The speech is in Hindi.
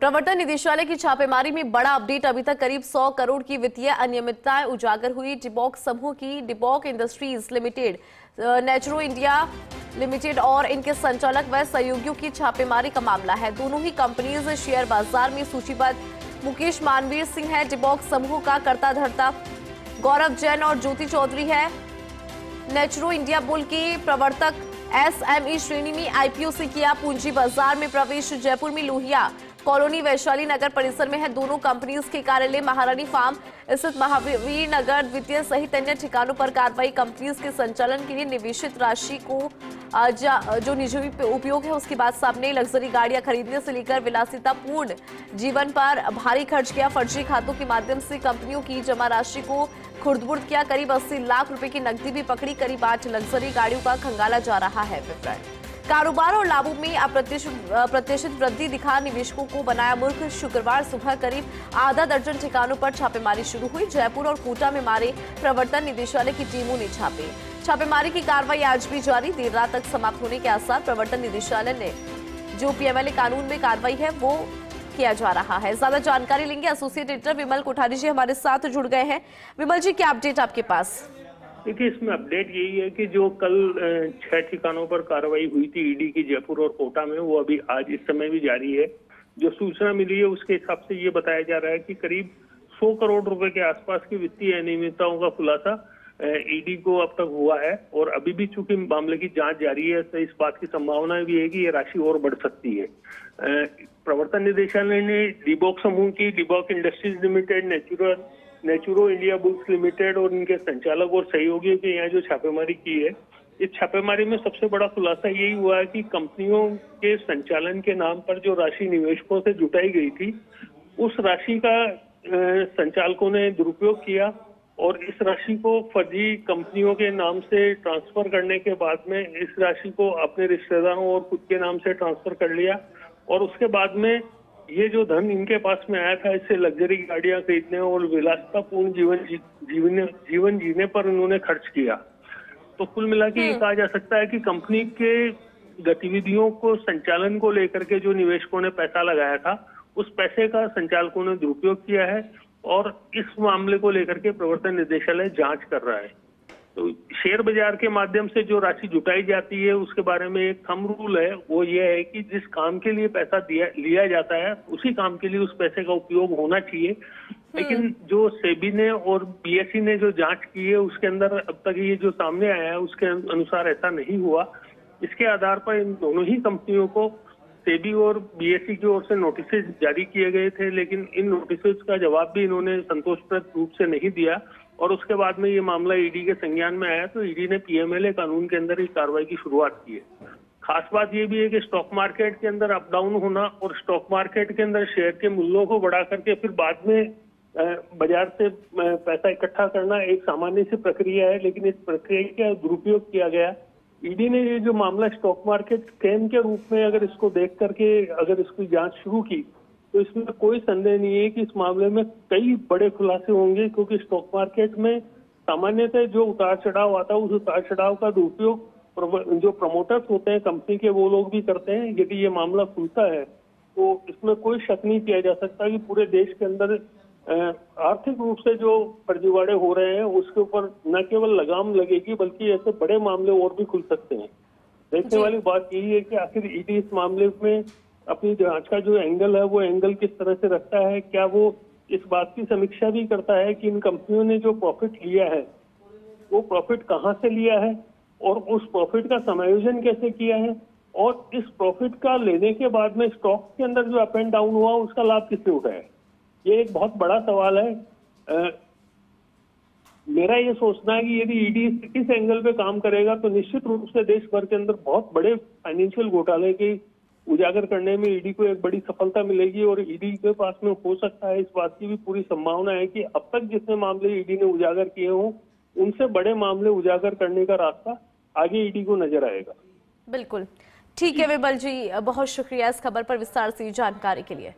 प्रवर्तन निदेशालय की छापेमारी में बड़ा अपडेट। अभी तक करीब 100 करोड़ की वित्तीय अनियमितताएं उजागर हुई। डिबॉक समूह की Debock industries limited, Naturo India limited और इनके संचालक व सहयोगियों की छापेमारी का मामला है। दोनों ही कंपनीज शेयर बाजार में सूचीबद्ध। मुकेश मानवीर सिंह है डिबॉक समूह का कर्ता धर्ता, गौरव जैन और ज्योति चौधरी है नेचुरो इंडिया बुल के प्रवर्तक। एसएमई श्रेणी में आईपीओ से किया पूंजी बाजार में प्रवेश। जयपुर में लोहिया कॉलोनी वैशाली नगर परिसर में है दोनों कंपनीज के कार्यालय। महारानी फार्म स्थित महावीर नगर द्वितीय सहित अन्य ठिकानों पर कार्रवाई। कंपनीज के संचालन के लिए निवेशित राशि को जो निजी उपयोग है उसकी बात सामने। लग्जरी गाड़ियां खरीदने से लेकर विलासितापूर्ण जीवन पर भारी खर्च किया। फर्जी खातों के माध्यम से कंपनियों की जमा राशि को खुर्द-बुर्द किया। करीब 80 लाख रुपए की नकदी भी पकड़ी। करीब 8 लग्जरी गाड़ियों का खंगाला जा रहा है विवरण। कारोबार और लाभों में अप्रत्याशित वृद्धि दिखा निवेशकों को बनाया मूर्ख। शुक्रवार सुबह करीब आधा दर्जन ठिकानों पर छापेमारी शुरू हुई। जयपुर और कोटा में मारे प्रवर्तन निदेशालय की टीमों ने छापे। छापेमारी की कार्रवाई आज भी जारी, देर रात तक समाप्त होने के आसार। प्रवर्तन निदेशालय ने जो पीएमएलए कानून में कार्रवाई है वो किया जा रहा है। ज्यादा जानकारी लेंगे एसोसिएट एडिटर विमल कोठारी जी हमारे साथ जुड़ गए हैं। विमल जी, क्या अपडेट आपके पास? देखिए, इसमें अपडेट यही है कि जो कल 6 ठिकानों पर कार्रवाई हुई थी ईडी की जयपुर और कोटा में, वो अभी आज इस समय भी जारी है। जो सूचना मिली है उसके हिसाब से ये बताया जा रहा है कि करीब 100 करोड़ रुपए के आसपास की वित्तीय अनियमितताओं का खुलासा ईडी को अब तक हुआ है। और अभी भी चूंकि मामले की जांच जारी है तो इस बात की संभावना भी है कि ये राशि और बढ़ सकती है। प्रवर्तन निदेशालय ने डिबॉक समूह की Debock industries limited, Naturo India bulls limited और इनके संचालक और सहयोगियों के यहाँ जो छापेमारी की है, इस छापेमारी में सबसे बड़ा खुलासा यही हुआ है कि कंपनियों के संचालन के नाम पर जो राशि निवेशकों से जुटाई गई थी, उस राशि का संचालकों ने दुरुपयोग किया और इस राशि को फर्जी कंपनियों के नाम से ट्रांसफर करने के बाद में इस राशि को अपने रिश्तेदारों और खुद के नाम से ट्रांसफर कर लिया। और उसके बाद में ये जो धन इनके पास में आया था, इससे लग्जरी गाड़ियां खरीदने और विलासितापूर्ण जीवन जीने पर इन्होंने खर्च किया। तो कुल मिला के ये कहा जा सकता है कि कंपनी के गतिविधियों को संचालन को लेकर के जो निवेशकों ने पैसा लगाया था, उस पैसे का संचालकों ने दुरुपयोग किया है और इस मामले को लेकर के प्रवर्तन निदेशालय जांच कर रहा है। तो शेयर बाजार के माध्यम से जो राशि जुटाई जाती है उसके बारे में एक थंब रूल है, वो ये है कि जिस काम के लिए पैसा लिया जाता है उसी काम के लिए उस पैसे का उपयोग होना चाहिए। लेकिन जो सेबी ने और बीएसई ने जो जांच की है उसके अंदर अब तक ये जो सामने आया है उसके अनुसार ऐसा नहीं हुआ। इसके आधार पर इन दोनों ही कंपनियों को सेबी और बीएसई की ओर से नोटिस जारी किए गए थे, लेकिन इन नोटिस का जवाब भी इन्होंने संतोषप्रद रूप से नहीं दिया। और उसके बाद में ये मामला ईडी के संज्ञान में आया तो ईडी ने पीएमएलए कानून के अंदर ही कार्रवाई की शुरुआत की है। खास बात ये भी है कि स्टॉक मार्केट के अंदर अप डाउन होना और स्टॉक मार्केट के अंदर शेयर के मूल्यों को बढ़ा करके फिर बाद में बाजार से पैसा इकट्ठा करना एक सामान्य सी प्रक्रिया है, लेकिन इस प्रक्रिया का दुरुपयोग किया गया। ईडी ने ये जो मामला स्टॉक मार्केट स्कैम के रूप में अगर इसको देख करके अगर इसकी जांच शुरू की तो इसमें कोई संदेह नहीं है कि इस मामले में कई बड़े खुलासे होंगे, क्योंकि स्टॉक मार्केट में सामान्यतः जो उतार चढ़ाव आता है उस उतार चढ़ाव का दुरुपयोग जो प्रमोटर्स होते हैं कंपनी के, वो लोग भी करते हैं। यदि ये मामला खुलता है तो इसमें कोई शक नहीं किया जा सकता कि पूरे देश के अंदर आर्थिक रूप से जो फर्जीवाड़े हो रहे हैं उसके ऊपर न केवल लगाम लगेगी बल्कि ऐसे बड़े मामले और भी खुल सकते हैं। देखने वाली बात यही है कि आखिर ईडी इस मामले में अपनी जांच का जो एंगल है वो एंगल किस तरह से रखता है। क्या वो इस बात की समीक्षा भी करता है कि इन कंपनियों ने जो प्रॉफिट लिया है वो प्रॉफिट कहाँ से लिया है और उस प्रॉफिट का समायोजन कैसे किया है, और इस प्रॉफिट का लेने के बाद में स्टॉक के अंदर जो अप एंड डाउन हुआ उसका लाभ किसने उठाया। ये एक बहुत बड़ा सवाल है। मेरा ये सोचना है कि यदि ईडी इस एंगल पे काम करेगा तो निश्चित रूप से देश भर के अंदर बहुत बड़े फाइनेंशियल घोटाले के उजागर करने में ईडी को एक बड़ी सफलता मिलेगी। और ईडी के पास में हो सकता है, इस बात की भी पूरी संभावना है कि अब तक जितने मामले ईडी ने उजागर किए हों उनसे बड़े मामले उजागर करने का रास्ता आगे ईडी को नजर आएगा। बिल्कुल ठीक है विमल जी, बहुत शुक्रिया इस खबर पर विस्तार से जानकारी के लिए।